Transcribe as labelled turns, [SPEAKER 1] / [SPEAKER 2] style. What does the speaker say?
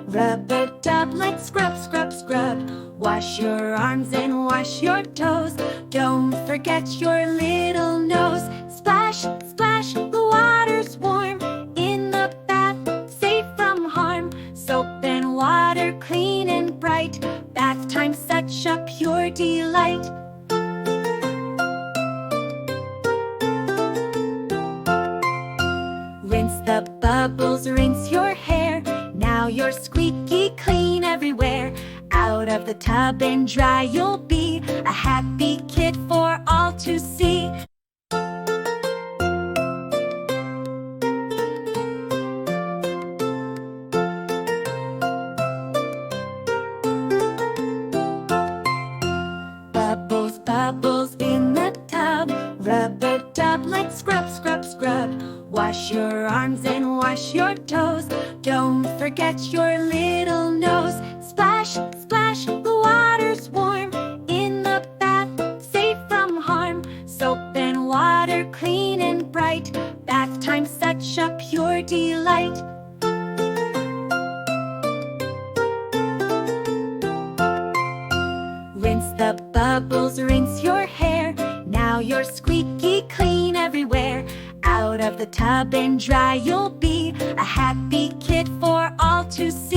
[SPEAKER 1] Rub-a-dub, let's scrub, scrub, scrub. Wash your arms and wash your toes. Don't forget your little nose. Splash, splash, the water's warm. In the bath, safe from harm. Soap and water, clean and bright. Bath time, such a pure delight. Rinse the bubbles, rinse your hair. Now you're squeaky clean everywhere. Out of the tub and dry you'll be, a happy kid for all to see. Bubbles, bubbles in the tub. Rub-a-dub, let's scrub, scrub, scrub. Wash your arms and wash your toes. Don't forget your little nose. Splash, splash, the water's warm. In the bath, safe from harm. Soap and water, clean and bright. Bath time, such a pure delight. Rinse the bubbles, rinse your hair. Now you're squeaky clean everywhere. Out of the tub and dry you'll be, a happy kid for all to see.